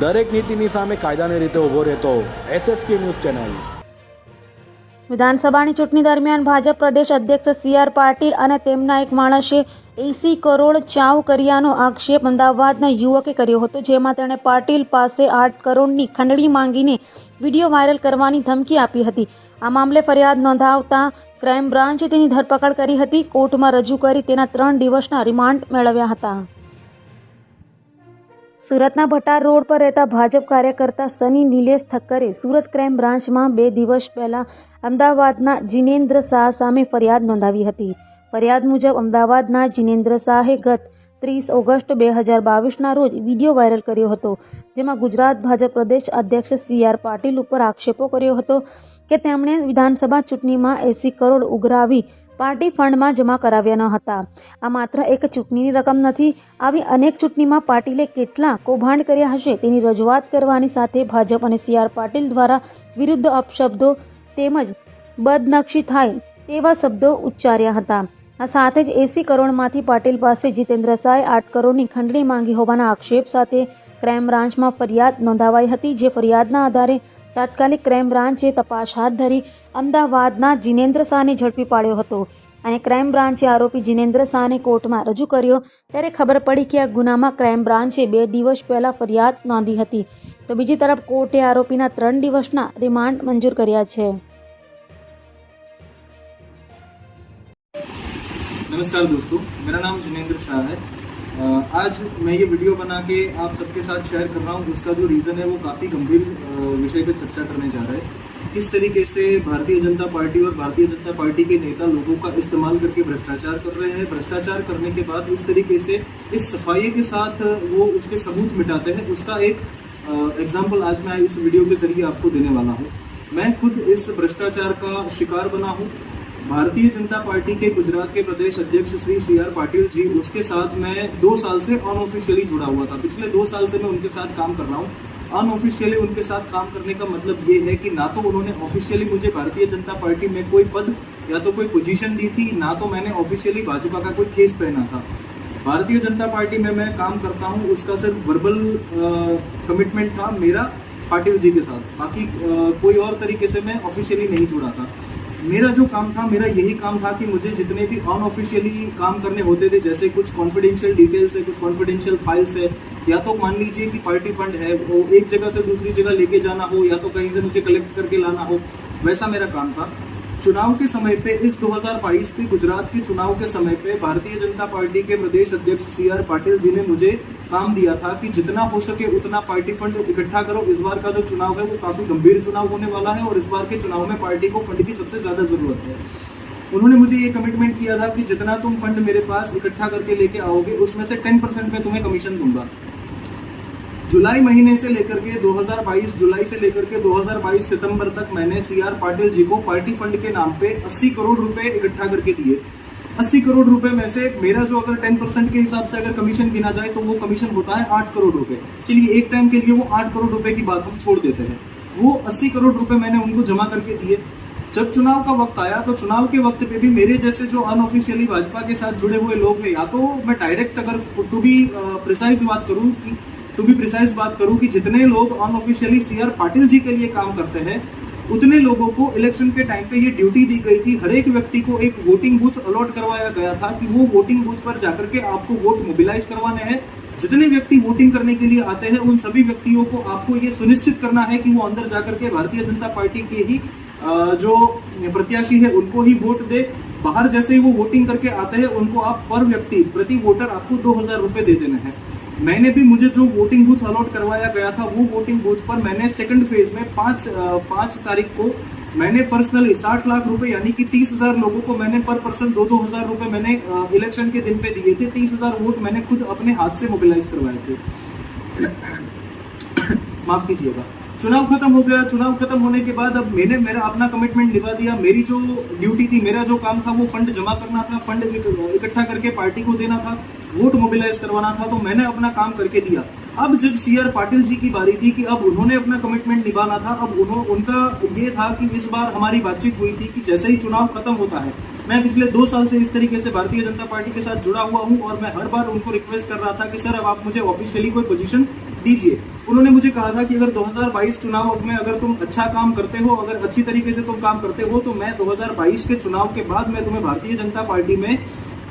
દરેક નીતિની સામે કાયદાની રીતે ઊભો રહેતો SSK ન્યૂઝ ચેનલ. વિધાનસભાની ચૂંટણી દરમિયાન ભાજપ પ્રદેશ અધ્યક્ષ CR પાટીલ અને તેમના એક માણસે 80 કરોડ ચાવ કર્યાનો આક્ષેપ અમદાવાદના યુવકે કર્યો હતો, જેમાં તેણે પાટીલ પાસે 8 કરોડની ખંડણી માંગીને વિડીયો વાયરલ કરવાની ધમકી આપી હતી. આ મામલે ફરિયાદ નોંધાવતા ક્રાઇમ બ્રાન્ચે તેની ધરપકડ કરી હતી. કોર્ટમાં રજૂ કરી તેના 3 દિવસના રિમાન્ડ મેળવ્યા હતા. સુરતના ભટાર રોડ પર રહેતા ભાજપ કાર્યકર્તા સની નિલેશ ઠક્કરે સુરત ક્રાઇમ બ્રાન્ચમાં 2 દિવસ પહેલા અમદાવાદના જિનેન્દ્ર શાહ સામે ફરિયાદ નોંધાવી હતી. ફરિયાદ મુજબ અમદાવાદના જિનેન્દ્ર શાહે ગત 30 ઓગસ્ટ 2022ના રોજ વિડીયો વાયરલ કર્યો હતો, જેમાં ગુજરાત ભાજપ પ્રદેશ અધ્યક્ષ CR પાટીલ ઉપર આક્ષેપો કર્યો હતો કે તેમણે વિધાનસભા ચૂંટણીમાં 80 કરોડ ઉઘરાવી પાર્ટી ફંડમાં જમા કરાવ્યા ન હતા. આ માત્ર એક ચૂંટણીની રકમ નથી. આવી અનેક ચૂંટણીમાં પાટીલે કેટલા કૌભાંડ કર્યા હશે તેની રજૂઆત કરવાની સાથે ભાજપ અને CR પાટીલ દ્વારા વિરુદ્ધ અપશબ્દો તેમજ બદનક્ષી થાય તેવા શબ્દો ઉચ્ચાર્યા હતા. આ સાથે જ 80 કરોડમાંથી પાટીલ પાસે જીતેન્દ્ર શાહે 8 કરોડની ખંડણી માંગી હોવાના આક્ષેપ સાથે ક્રાઇમ બ્રાન્ચમાં ફરિયાદ નોંધાવાઈ હતી. જે ફરિયાદના આધારે તાત્કાલિક ક્રાઇમ બ્રાન્ચે તપાસ હાથ ધરી અમદાવાદના જિનેન્દ્ર શાહને ઝડપી પાડ્યો હતો અને ક્રાઇમ બ્રાન્ચે આરોપી જિનેન્દ્ર શાહને કોર્ટમાં રજૂ કર્યો. ત્યારે ખબર પડી કે આ ગુનામાં ક્રાઇમ બ્રાન્ચે 2 દિવસ પહેલા ફરિયાદ નોંધી હતી, તો બીજી તરફ કોર્ટે આરોપીના 3 દિવસના રિમાન્ડ મંજૂર કર્યા છે. नमस्कार दोस्तों, मेरा नाम जिनेंद्र शाह है. आज मैं ये वीडियो बना के आप सबके साथ शेयर कर रहा हूँ. उसका जो रीज़न है वो काफ़ी गंभीर विषय पे चर्चा करने जा रहा है. किस तरीके से भारतीय जनता पार्टी और भारतीय जनता पार्टी के नेता लोगों का इस्तेमाल करके भ्रष्टाचार कर रहे हैं. भ्रष्टाचार करने के बाद इस तरीके से इस सफाई के साथ वो उसके सबूत मिटाते हैं. उसका एक एग्जाम्पल आज मैं इस वीडियो के जरिए आपको देने वाला हूँ. मैं खुद इस भ्रष्टाचार का शिकार बना हूँ. भारतीय जनता पार्टी के गुजरात के प्रदेश अध्यक्ष श्री CR पाटिल जी, उसके साथ मैं 2 साल से अनऑफिशियली जुड़ा हुआ था. पिछले 2 साल से मैं उनके साथ काम कर रहा हूँ. अनऑफिशियली उनके साथ काम करने का मतलब ये है कि ना तो उन्होंने ऑफिशियली मुझे भारतीय जनता पार्टी में कोई पद या तो कोई पोजीशन दी थी, ना तो मैंने ऑफिशियली भाजपा का कोई खेस पहना था. भारतीय जनता पार्टी में मैं काम करता हूँ, उसका सिर्फ वर्बल कमिटमेंट था मेरा पाटिल जी के साथ. बाकी कोई और तरीके से मैं ऑफिशियली नहीं जुड़ा था. मेरा जो काम था, मेरा यही काम था कि मुझे जितने भी अनऑफिशियली काम करने होते थे, जैसे कुछ कॉन्फिडेंशियल डिटेल्स है, कुछ कॉन्फिडेंशियल फाइल्स है, या तो मान लीजिए कि पार्टी फंड है वो एक जगह से दूसरी जगह लेके जाना हो, या तो कहीं से मुझे कलेक्ट करके लाना हो, वैसा मेरा काम था. चुनाव के समय पे, इस 2022 के गुजरात के चुनाव के समय पे भारतीय जनता पार्टी के प्रदेश अध्यक्ष CR पाटिल जी ने मुझे काम दिया था कि जितना हो सके उतना पार्टी फंड इकट्ठा करो. इस बार का जो चुनाव है वो काफी गंभीर चुनाव होने वाला है और इस बार के चुनाव में पार्टी को फंड की सबसे ज्यादा जरूरत है. उन्होंने मुझे ये कमिटमेंट किया था कि जितना तुम फंड मेरे पास इकट्ठा करके लेके आओगे उसमें से 10% में तुम्हें कमीशन दूंगा. जुलाई महीने से लेकर के 2022 जुलाई से लेकर के 2022 सितंबर तक मैंने CR पाटिल जी को पार्टी फंड के नाम पे 80 करोड़ रुपए इकट्ठा करके दिए. 80 करोड़ रुपए में से मेरा जो अगर 10% के हिसाब से अगर कमीशन गिना जाए तो वो कमीशन होता है 8 करोड़ रुपए. चलिए एक टाइम के लिए वो 8 करोड़ रुपए की बात हम छोड़ देते हैं. वो 80 करोड़ रुपए मैंने उनको जमा करके दिए. जब चुनाव का वक्त आया तो चुनाव के वक्त पे भी मेरे जैसे जो अनऑफिशियली भाजपा के साथ जुड़े हुए लोग हैं, या तो मैं डायरेक्ट अगर टू बी प्रिसाइज बात करूं कि जितने लोग अनऑफिशियली CR पाटिल जी के लिए काम करते हैं, उतने लोगों को इलेक्शन के टाइम पे ये ड्यूटी दी गई थी. हर एक व्यक्ति को एक वोटिंग बूथ अलॉट करवाया गया था कि वो वोटिंग बूथ पर जाकर के आपको वोट मोबिलाइज करवाने हैं. जितने व्यक्ति वोटिंग करने के लिए आते हैं उन सभी व्यक्तियों को आपको ये सुनिश्चित करना है कि वो अंदर जाकर के भारतीय जनता पार्टी के ही जो प्रत्याशी है उनको ही वोट दे. बाहर जैसे ही वो वोटिंग करके आते हैं उनको आप पर व्यक्ति प्रति वोटर आपको 2000 रुपए दे देने हैं. मैंने भी मुझे जो वोटिंग बूथ अलॉट करवाया गया था वो वोटिंग बूथ पर मैंने सेकंड फेज में 5 तारीख को मैंने पर्सनली 60 लाख रुपए यानी कि 30,000 लोगों को मैंने पर पर्सन 2-2 रुपए मैंने इलेक्शन के दिन पे दिए थे. 30,000 वोट मैंने खुद अपने हाथ से मोबिलाइज करवाए थे. माफ कीजिएगा. चुनाव खत्म हो गया. चुनाव खत्म होने के बाद अब मैंने मेरा अपना कमिटमेंट निभा दिया. मेरी जो ड्यूटी थी, मेरा जो काम था वो फंड जमा करना था, फंड इकट्ठा करके पार्टी को देना था, वोट मोबिलाइज करवाना था. तो मैंने अपना काम करके दिया. अब जब सीआर पाटिल जी की बारी थी कि अब उन्होंने अपना कमिटमेंट निभाना था, अब उनका ये था कि इस बार हमारी बातचीत हुई थी कि जैसे ही चुनाव खत्म होता है, मैं पिछले 2 साल से इस तरीके से भारतीय जनता पार्टी के साथ जुड़ा हुआ हूं और मैं हर बार उनको रिक्वेस्ट कर रहा था कि सर अब आप मुझे ऑफिशियली कोई पोजीशन दीजिए। उन्होंने मुझे कहा था कि अगर 2022 चुनाव में अगर तुम अच्छा काम करते हो, अगर अच्छी तरीके से तुम काम करते हो, तो मैं 2022 के चुनाव के बाद मैं तुम्हें भारतीय जनता पार्टी में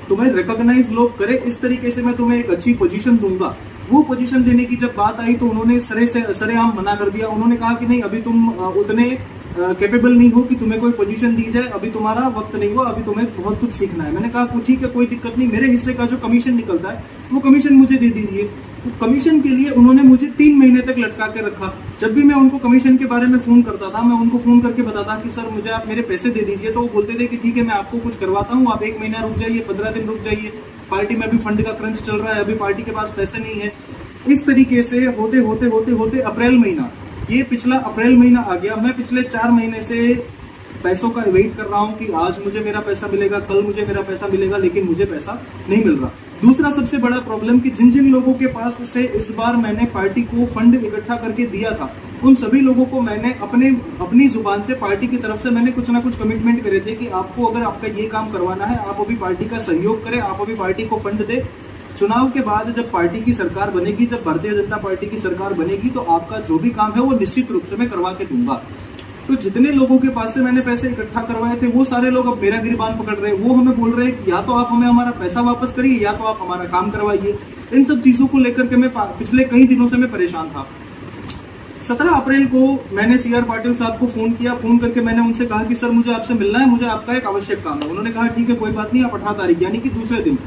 तुम्हें रिकॉग्नाइज लोग करे, इस तरीके से मैं तुम्हें एक अच्छी पोजीशन दूंगा। वो पोजीशन देने की जब बात आई तो उन्होंने सरेआम मना कर दिया। उन्होंने कहा कि नहीं, अभी तुम उतने कैपेबल नहीं हो कि तुम्हें कोई पोजीशन दी जाए, अभी तुम्हारा वक्त नहीं हुआ, अभी तुम्हें बहुत कुछ सीखना है। मैंने कहा ठीक है, कोई दिक्कत नहीं, मेरे हिस्से का जो कमीशन निकलता है वो कमीशन मुझे दे दीजिए। तो कमीशन के लिए उन्होंने मुझे 3 महीने तक लटका के रखा। जब भी मैं उनको कमीशन के बारे में फोन करता था, मैं उनको फोन करके बताता कि सर मुझे आप मेरे पैसे दे दीजिए, तो वो बोलते थे कि ठीक है, मैं आपको कुछ करवाता हूँ, आप 1 महीना रुक जाइए, 15 दिन रुक जाइए, पार्टी में अभी फंड का क्रंच चल रहा है, अभी पार्टी के पास पैसे नहीं है। इस तरीके से होते होते होते होते अप्रैल महीना, ये पिछला अप्रैल महीना आ गया। मैं पिछले 4 महीने से पैसों का वेट कर रहा हूं कि आज मुझे मेरा पैसा मिलेगा, कल मुझे मेरा पैसा मिलेगा, लेकिन मुझे पैसा नहीं मिल रहा। दूसरा सबसे बड़ा प्रॉब्लम कि जिन जिन लोगों के पास से इस बार मैंने पार्टी को फंड इकट्ठा करके दिया था, उन सभी लोगों को मैंने अपनी जुबान से पार्टी की तरफ से मैंने कुछ ना कुछ कमिटमेंट करे थे कि आपको अगर आपका ये काम करवाना है, आप अभी पार्टी का सहयोग करें, आप अभी पार्टी को फंड दे। चुनाव के बाद जब पार्टी की सरकार बनेगी, जब भारतीय जनता पार्टी की सरकार बनेगी, तो आपका जो भी काम है वो निश्चित रूप से मैं करवा के दूंगा। तो जितने लोगों के पास से मैंने पैसे इकट्ठा करवाए थे, वो सारे लोग अब मेरा गिरबान पकड़ रहे हैं। वो हमें बोल रहे हैं कि या तो आप हमें हमारा पैसा वापस करिए, या तो आप हमारा काम करवाइए। इन सब चीजों को लेकर के मैं पिछले कई दिनों से मैं परेशान था। 17 अप्रैल को मैंने सीआर पाटिल साहब को फोन किया। फोन करके मैंने उनसे कहा कि सर मुझे आपसे मिलना है, मुझे आपका एक आवश्यक काम है। उन्होंने कहा ठीक है, कोई बात नहीं, आप 18 तारीख यानी कि दूसरे दिन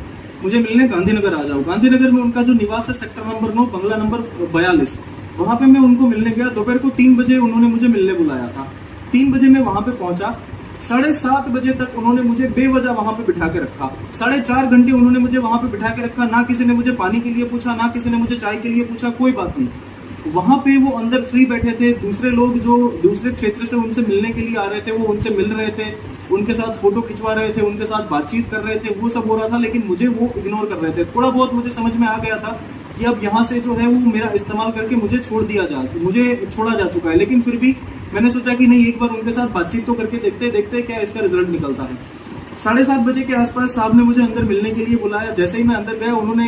मुझे मिलने गांधीनगर आ जाओ। गांधीनगर में उनका जो निवास है सेक्टर नंबर 9 बंगला नंबर 42, वहां पे मैं उनको मिलने गया। दोपहर को 3 बजे उन्होंने मुझे मिलने बुलाया था। 3 बजे मैं वहां पे पहुंचा। 7:30 बजे तक उन्होंने मुझे बेवजह वहां पे बिठा के रखा। 4.5 घंटे उन्होंने मुझे वहां पे बिठा के रखा। ना किसी ने मुझे पानी के लिए पूछा, ना किसी ने मुझे चाय के लिए पूछा, कोई बात नहीं। वहां पे वो अंदर फ्री बैठे थे। दूसरे लोग जो दूसरे क्षेत्र से उनसे मिलने के लिए आ रहे थे, वो उनसे मिल रहे थे, उनके साथ फोटो खिंचवा रहे थे, उनके साथ बातचीत कर रहे थे, वो सब हो रहा था। लेकिन मुझे वो इग्नोर कर रहे थे। थोड़ा बहुत मुझे समझ में आ गया था कि अब यहाँ से जो है वो मेरा इस्तेमाल करके मुझे छोड़ा जा चुका है। लेकिन फिर भी मैंने सोचा कि नहीं, एक बार उनके साथ बातचीत तो करके देखते क्या इसका रिजल्ट निकलता है। 7:30 बजे के आसपास साहब ने मुझे अंदर मिलने के लिए बुलाया। जैसे ही मैं अंदर गया, उन्होंने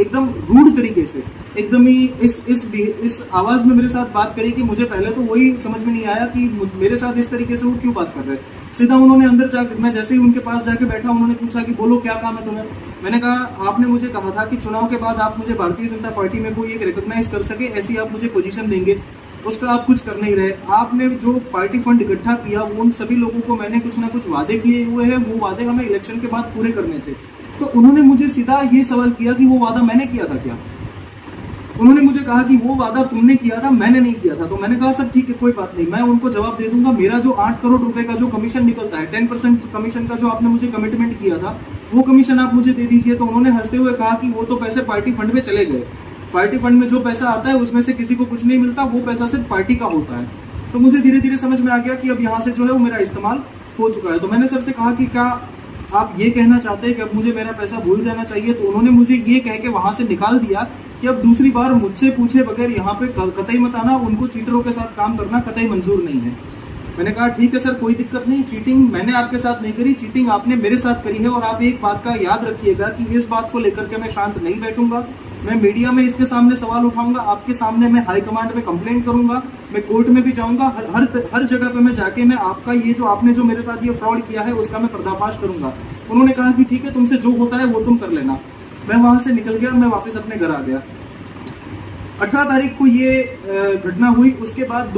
एकदम रूड तरीके से, एकदम ही इस आवाज में मेरे साथ बात करी कि मुझे पहले तो वही समझ में नहीं आया कि मेरे साथ इस तरीके से वो क्यों बात कर रहे हैं। सीधा उन्होंने अंदर जाकर, मैं जैसे ही उनके पास जाके बैठा, उन्होंने पूछा कि बोलो क्या काम है तुम्हें। मैंने कहा आपने मुझे कहा था कि चुनाव के बाद आप मुझे भारतीय जनता पार्टी में कोई एक रिकॉग्नाइज कर सके, ऐसी आप मुझे पोजीशन देंगे। उसका आप कुछ कर नहीं रहे। आपने जो पार्टी फंड इकट्ठा किया, वो उन सभी लोगों को मैंने कुछ ना कुछ वादे किए हुए हैं, वो वादे हमें इलेक्शन के बाद पूरे करने थे। तो उन्होंने मुझे सीधा ये सवाल किया कि वो वादा मैंने किया था क्या। उन्होंने मुझे कहा कि वो वादा तुमने किया था, मैंने नहीं किया था। तो मैंने कहा सर ठीक है, कोई बात नहीं, मैं उनको जवाब दे दूंगा। मेरा जो 8 करोड़ रुपए का जो कमीशन निकलता है, 10% कमीशन का जो आपने मुझे कमिटमेंट किया था, वो कमीशन आप मुझे दे दीजिए। तो उन्होंने हंसते हुए कहा कि वो तो पैसे पार्टी फंड में चले गए। पार्टी फंड में जो पैसा आता है उसमें से किसी को कुछ नहीं मिलता, वो पैसा सिर्फ पार्टी का होता है। तो मुझे धीरे धीरे समझ में आ गया कि अब यहाँ से जो है वो मेरा इस्तेमाल हो चुका है। तो मैंने सर से कहा कि क्या आप ये कहना चाहते हैं कि अब मुझे मेरा पैसा भूल जाना चाहिए। तो उन्होंने मुझे ये कह के वहां से निकाल दिया कि अब दूसरी बार मुझसे पूछे बगैर यहाँ पे कतई मत आना, उनको चीटरों के साथ काम करना कतई मंजूर नहीं है। मैंने कहा ठीक है सर, कोई दिक्कत नहीं, चीटिंग मैंने आपके साथ नहीं करी, चीटिंग आपने मेरे साथ करी है। और आप एक बात का याद रखिएगा कि इस बात को लेकर के मैं शांत नहीं बैठूंगा। मैं मीडिया में इसके सामने सवाल उठाऊंगा, आपके सामने मैं हाईकमांड में कंप्लेन करूंगा, मैं कोर्ट में भी जाऊंगा। हर जगह पे मैं जाके मैं आपका ये जो आपने जो मेरे साथ ये फ्रॉड किया है उसका मैं पर्दाफाश करूंगा। उन्होंने कहा कि ठीक है, तुमसे जो होता है वो तुम कर लेना। मैं वहां से निकल गया, मैं वापस अपने घर आ गया। 18 तारीख को ये घटना हुई। उसके बाद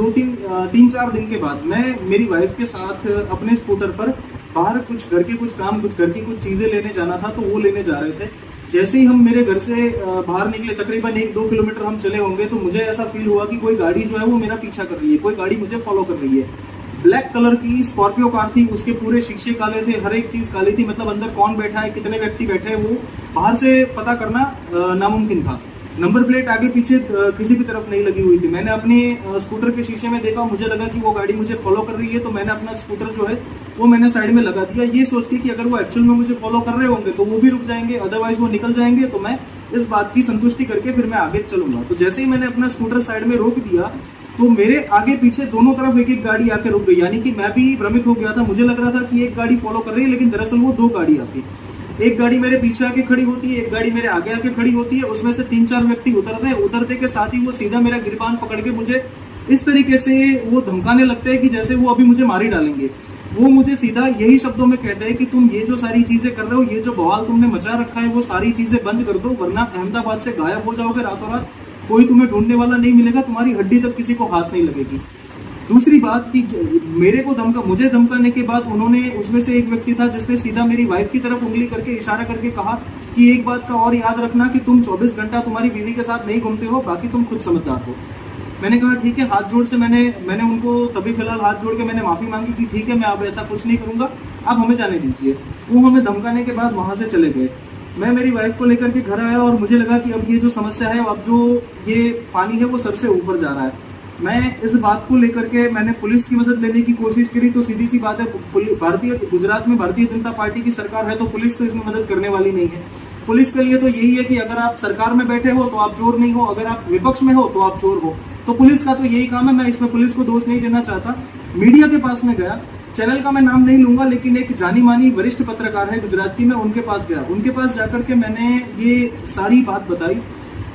3-4 दिन के बाद मैं मेरी वाइफ के साथ अपने स्कूटर पर बाहर कुछ घर की कुछ चीजें लेने जाना था, तो वो लेने जा रहे थे। जैसे ही हम मेरे घर से बाहर निकले, तकरीबन 1-2 किलोमीटर हम चले होंगे, तो मुझे ऐसा फील हुआ कि कोई गाड़ी जो है वो मेरा पीछा कर रही है, कोई गाड़ी मुझे फॉलो कर रही है। ब्लैक कलर की स्कॉर्पियो कार थी, उसके पूरे शीशे काले थे, हर एक चीज काली थी। मतलब अंदर कौन बैठा है, कितने व्यक्ति बैठे हैं, वो बाहर से पता करना नामुमकिन था। नंबर प्लेट आगे पीछे किसी भी तरफ नहीं लगी हुई थी। मैंने अपने स्कूटर के शीशे में देखा, मुझे लगा कि वो गाड़ी मुझे फॉलो कर रही है, तो मैंने अपना स्कूटर जो है वो मैंने साइड में लगा दिया, ये सोच के कि अगर वो एक्चुअल में मुझे फॉलो कर रहे होंगे तो वो भी रुक जाएंगे, अदरवाइज वो निकल जाएंगे, तो मैं इस बात की संतुष्टि करके फिर मैं आगे चलूंगा। तो जैसे ही मैंने अपना स्कूटर साइड में रोक दिया तो मेरे आगे पीछे दोनों तरफ एक एक गाड़ी आके रुक गई, यानी कि मैं भी भ्रमित हो गया था। मुझे लग रहा था कि एक गाड़ी फॉलो कर रही है, लेकिन दरअसल वो दो गाड़ी आती। एक गाड़ी मेरे पीछे आके खड़ी होती है, एक गाड़ी मेरे आगे आके खड़ी होती है। उसमें से 3-4 व्यक्ति उतरते हैं। उतरते के साथ ही वो सीधा मेरा गिरबान पकड़ के मुझे इस तरीके से वो धमकाने लगते हैं कि जैसे वो अभी मुझे मार ही डालेंगे। वो मुझे सीधा यही शब्दों में कहते हैं कि तुम ये जो सारी चीजें कर रहे हो, ये जो बवाल तुमने मचा रखा है, वो सारी चीजें बंद कर दो, वरना अहमदाबाद से गायब हो जाओगे रातों रात। कोई तुम्हें ढूंढने वाला नहीं मिलेगा, तुम्हारी हड्डी तक किसी को हाथ नहीं लगेगी। दूसरी बात कि मेरे को मुझे धमकाने के बाद उन्होंने, उसमें से एक व्यक्ति था जिसने सीधा मेरी वाइफ की तरफ उंगली करके इशारा करके कहा कि एक बात का और याद रखना कि तुम 24 घंटा तुम्हारी बीवी के साथ नहीं घूमते हो, बाकी तुम खुद समझदार हो। मैंने कहा ठीक है, हाथ जोड़ से मैंने उनको तभी फिलहाल हाथ जोड़ के मैंने माफी मांगी कि ठीक है, मैं अब ऐसा कुछ नहीं करूंगा, आप हमें जाने दीजिए। वो हमें धमकाने के बाद वहां से चले गए। मैं मेरी वाइफ को लेकर के घर आया और मुझे लगा कि अब ये जो समस्या है, अब जो ये पानी है वो सर से ऊपर जा रहा है। मैं इस बात को लेकर के मैंने पुलिस की मदद लेने की कोशिश करी। तो सीधी सी बात है, गुजरात में भारतीय जनता पार्टी की सरकार है, तो पुलिस तो इसमें मदद करने वाली नहीं है। पुलिस के लिए तो यही है कि अगर आप सरकार में बैठे हो तो आप चोर नहीं हो, अगर आप विपक्ष में हो तो आप चोर हो। तो पुलिस का तो यही काम है। मैं इसमें पुलिस को दोष नहीं देना चाहता। मीडिया के पास में गया, चैनल का मैं नाम नहीं लूंगा, लेकिन एक जानी मानी वरिष्ठ पत्रकार है गुजराती में, उनके पास गया। उनके पास जाकर के मैंने ये सारी बात बताई।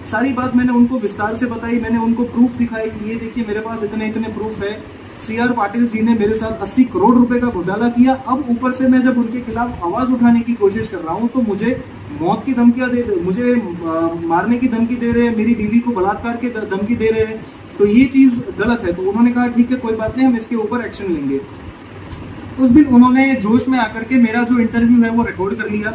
सारी बात मैंने उनको विस्तार से बताई। मैंने उनको प्रूफ दिखाए कि ये देखिए मेरे पास इतने इतने प्रूफ है। सीआर पाटिल जी ने मेरे साथ 80 करोड़ रुपए का घोटाला किया। अब ऊपर से मैं जब उनके खिलाफ आवाज उठाने की कोशिश कर रहा हूं तो मुझे मौत की धमकियां दे रहे, मुझे मारने की धमकी दे रहे हैं, मेरी बीवी को बलात्कार की धमकी दे रहे हैं। तो ये चीज गलत है। तो उन्होंने कहा ठीक है, कोई बात नहीं, हम इसके ऊपर एक्शन लेंगे। उस दिन उन्होंने जोश में आकर के मेरा जो इंटरव्यू है वो रिकॉर्ड कर लिया।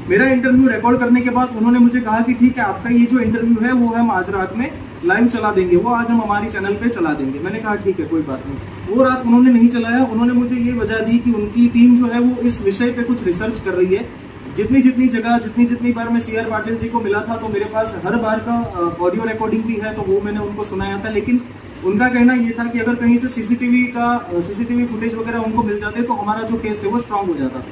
मेरा इंटरव्यू रिकॉर्ड करने के बाद उन्होंने मुझे कहा कि ठीक है, आपका ये जो इंटरव्यू है वो हम आज रात में लाइव चला देंगे, वो आज हम हमारी चैनल पे चला देंगे। मैंने कहा ठीक है, कोई बात नहीं। वो रात उन्होंने नहीं चलाया। उन्होंने मुझे ये वजह दी कि उनकी टीम जो है वो इस विषय पे कुछ रिसर्च कर रही है। जितनी बार मैं सीआर पाटिल जी को मिला था तो मेरे पास हर बार का ऑडियो रिकॉर्डिंग भी है, तो वो मैंने उनको सुनाया था। लेकिन उनका कहना ये था कि अगर कहीं से सीसीटीवी फुटेज वगैरह उनको मिल जाते तो हमारा जो केस है वो स्ट्रांग हो जाता।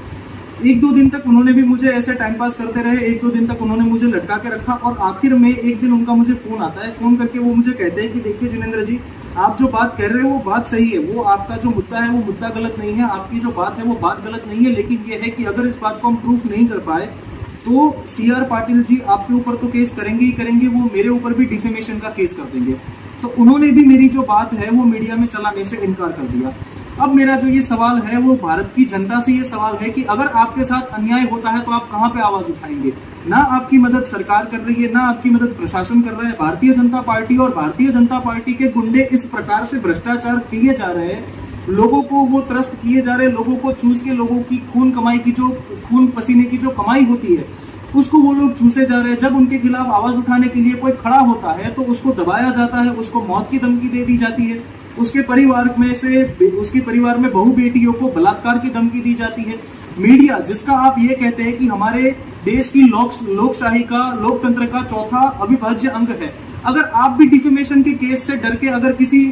1-2 दिन तक उन्होंने भी मुझे ऐसे टाइम पास करते रहे। 1-2 दिन तक उन्होंने मुझे लटका के रखा और आखिर में एक दिन उनका मुझे फोन आता है। फोन करके वो मुझे कहते हैं कि देखिए जिनेंद्र जी, आप जो बात कह रहे हो वो बात सही है, वो आपका जो मुद्दा है वो मुद्दा गलत नहीं है, आपकी जो बात है वो बात गलत नहीं है, लेकिन ये है कि अगर इस बात को हम प्रूफ नहीं कर पाए तो सीआर पाटिल जी आपके ऊपर तो केस करेंगे ही करेंगे, वो मेरे ऊपर भी डिफेमेशन का केस कर देंगे। तो उन्होंने भी मेरी जो बात है वो मीडिया में चलाने से इनकार कर दिया। अब मेरा जो ये सवाल है वो भारत की जनता से ये सवाल है कि अगर आपके साथ अन्याय होता है तो आप कहां पे आवाज उठाएंगे? ना आपकी मदद सरकार कर रही है, ना आपकी मदद प्रशासन कर रहा है। भारतीय जनता पार्टी और भारतीय जनता पार्टी के गुंडे इस प्रकार से भ्रष्टाचार किए जा रहे हैं, लोगों को वो त्रस्त किए जा रहे हैं, लोगों को चूस के, लोगों की खून पसीने की जो कमाई होती है उसको वो लोग चूसे जा रहे हैं। जब उनके खिलाफ आवाज उठाने के लिए कोई खड़ा होता है तो उसको दबाया जाता है, उसको मौत की धमकी दे दी जाती है, उसके परिवार में बहू बेटियों को बलात्कार की धमकी दी जाती है। मीडिया, जिसका आप ये कहते हैं कि हमारे देश की लोकशाही का, लोकतंत्र का चौथा अविभाज्य अंग है, अगर आप भी डिफेमेशन के केस से डर के, अगर किसी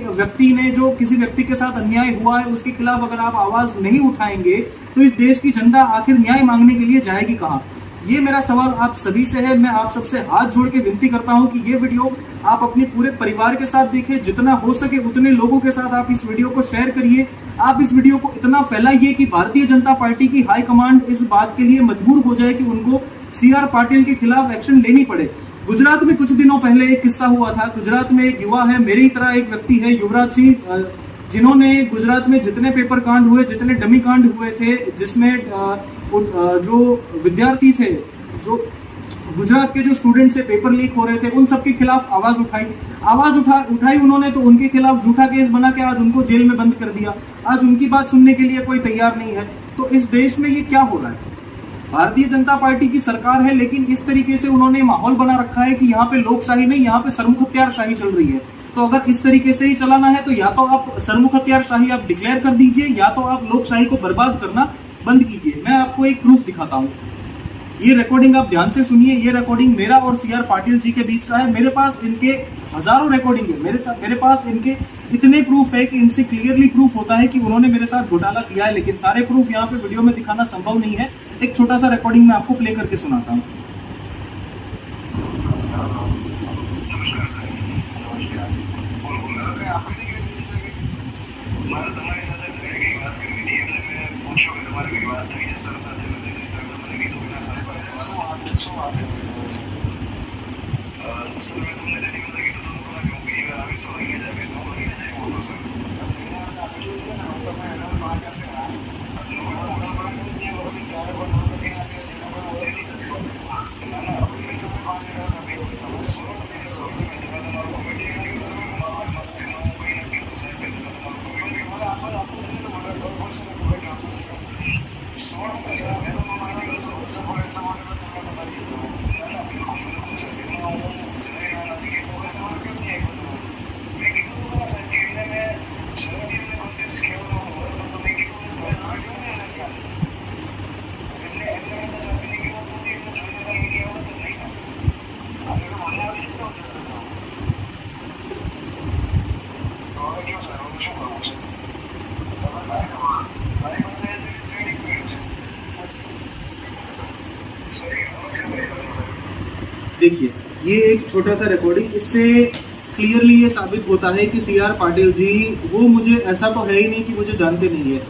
व्यक्ति के साथ अन्याय हुआ है उसके खिलाफ अगर आप आवाज नहीं उठाएंगे तो इस देश की जनता आखिर न्याय मांगने के लिए जाएगी कहां? ये मेरा सवाल आप सभी से है। मैं आप सबसे हाथ जोड़ के विनती करता हूं कि ये वीडियो आप अपने पूरे परिवार के साथ देखें, जितना हो सके उतने लोगों के साथ आप इस वीडियो को शेयर करिए। आप इस वीडियो को इतना फैलाइए कि भारतीय जनता पार्टी की हाईकमांड इस बात के लिए मजबूर हो जाए कि उनको सीआर पाटिल के खिलाफ एक्शन लेनी पड़े। गुजरात में कुछ दिनों पहले एक किस्सा हुआ था। गुजरात में एक युवा है, मेरी तरह एक व्यक्ति है, युवराज सिंह, जिन्होंने गुजरात में जितने पेपर कांड हुए, जितने डमी कांड हुए थे, जिसमें जो विद्यार्थी थे, जो गुजरात के जो स्टूडेंट से पेपर लीक हो रहे थे, उन सबके खिलाफ आवाज उठाई उन्होंने। तो उनके खिलाफ झूठा केस बना के आज उनको जेल में बंद कर दिया। आज उनकी बात सुनने के लिए कोई तैयार नहीं है। तो इस देश में ये क्या हो रहा है? भारतीय जनता पार्टी की सरकार है, लेकिन इस तरीके से उन्होंने माहौल बना रखा है कि यहाँ पे लोकशाही नहीं, यहाँ पे सरमुख हथियारशाही चल रही है। तो अगर इस तरीके से ही चलाना है तो या तो आप सरमुख हथियारशाही आप डिक्लेयर कर दीजिए, या तो आप लोकशाही को बर्बाद करना बंद कीजिए। मैं आपको एक प्रूफ दिखाता हूं। ये रिकॉर्डिंग आप ध्यान से सुनिए। ये रिकॉर्डिंग मेरा और सीआर पाटिल जी के बीच का है। मेरे पास इनके हजारों रिकॉर्डिंग है। मेरे पास इनके इतने प्रूफ है कि इनसे क्लियरली प्रूफ होता है कि उन्होंने मेरे साथ घोटाला किया है, लेकिन सारे प्रूफ यहाँ पे वीडियो में दिखाना संभव नहीं है। एक छोटा सा रिकॉर्डिंग मैं आपको प्ले करके सुनाता हूँ। નમસ્કાર સાહેબ. બોલો બોલો. મારે તમારી સાથે કઈ વાત કરવી હતી એટલે મેં પૂછ્યું કે તમારી કઈ વાત થઈ છે સર સાથે તમે મને કીધું કે ના સર સાથે શું વાત સર મેં તમને જે દિવસે કીધું હતું કે હું બીજી વાર આવીશ તો લઈને જ આવીશ હું લઈને જઈ બોલો સર देखिए, ये एक छोटा सा रिकॉर्डिंग, इससे क्लियरली ये साबित होता है कि सी आर पाटिल जी वो मुझे ऐसा तो है ही नहीं कि मुझे जानते नहीं है।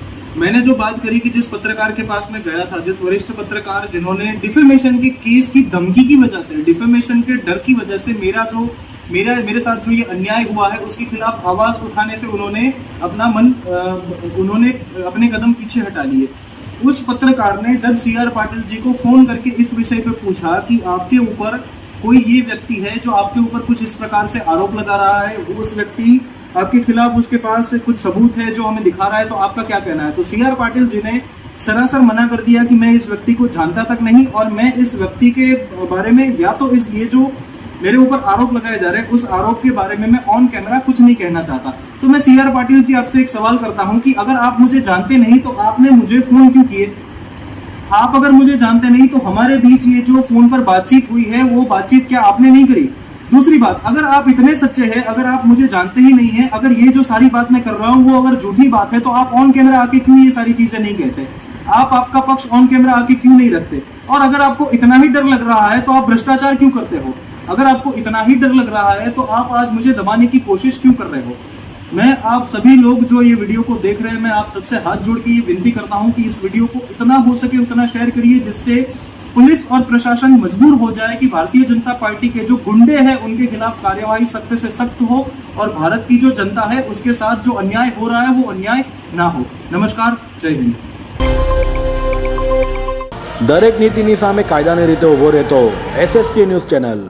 मैंने जो बात करी कि जिस पत्रकार के पास मैं गया था, जिस वरिष्ठ पत्रकार जिन्होंने डिफेमेशन के केस की धमकी की वजह से, डिफेमेशन के डर की वजह से मेरे साथ जो ये अन्याय हुआ है उसके खिलाफ आवाज उठाने से उन्होंने अपने कदम पीछे हटा लिए। उस पत्रकार ने जब सी आर पाटिल जी को फोन करके इस विषय पे पूछा कि आपके ऊपर कोई ये व्यक्ति है जो आपके ऊपर कुछ इस प्रकार से आरोप लगा रहा है, वो उस व्यक्ति आपके खिलाफ उसके पास कुछ सबूत है जो हमें दिखा रहा है, तो आपका क्या कहना है? तो सी आर पाटिल जी ने सरासर मना कर दिया कि मैं इस व्यक्ति को जानता तक नहीं और मैं इस व्यक्ति के बारे में या तो ये जो मेरे ऊपर आरोप लगाए जा रहे हैं उस आरोप के बारे में मैं ऑन कैमरा कुछ नहीं कहना चाहता। तो मैं सी आर पाटिल जी आपसे एक सवाल करता हूं कि अगर आप मुझे जानते नहीं तो आपने मुझे फोन क्यों किए? आप अगर मुझे जानते नहीं तो हमारे बीच ये जो फोन पर बातचीत हुई है वो बातचीत क्या आपने नहीं करी? दूसरी बात, अगर आप इतने सच्चे हैं, अगर आप मुझे जानते ही नहीं है, अगर ये जो सारी बात मैं कर रहा हूँ वो अगर झूठी बात है तो आप ऑन कैमरा आके क्यों ये सारी चीजें नहीं कहते? आप आपका पक्ष ऑन कैमरा आके क्यों नहीं रखते? और अगर आपको इतना ही डर लग रहा है तो आप भ्रष्टाचार क्यों करते हो? अगर आपको इतना ही डर लग रहा है तो आप आज मुझे दबाने की कोशिश क्यों कर रहे हो? मैं आप सभी लोग जो ये वीडियो को देख रहे हैं, मैं आप सबसे हाथ जोड़ के ये विनती करता हूं कि इस वीडियो को इतना हो सके उतना शेयर करिए जिससे पुलिस और प्रशासन मजबूर हो जाए कि भारतीय जनता पार्टी के जो गुंडे हैं उनके खिलाफ कार्यवाही सख्त से सख्त हो और भारत की जो जनता है उसके साथ जो अन्याय हो रहा है वो अन्याय ना हो। नमस्कार, जय हिंद। દરેક નીતિની સામે કાયદાની રીતે ઉભો રહેતો SSK ન્યૂઝ ચેનલ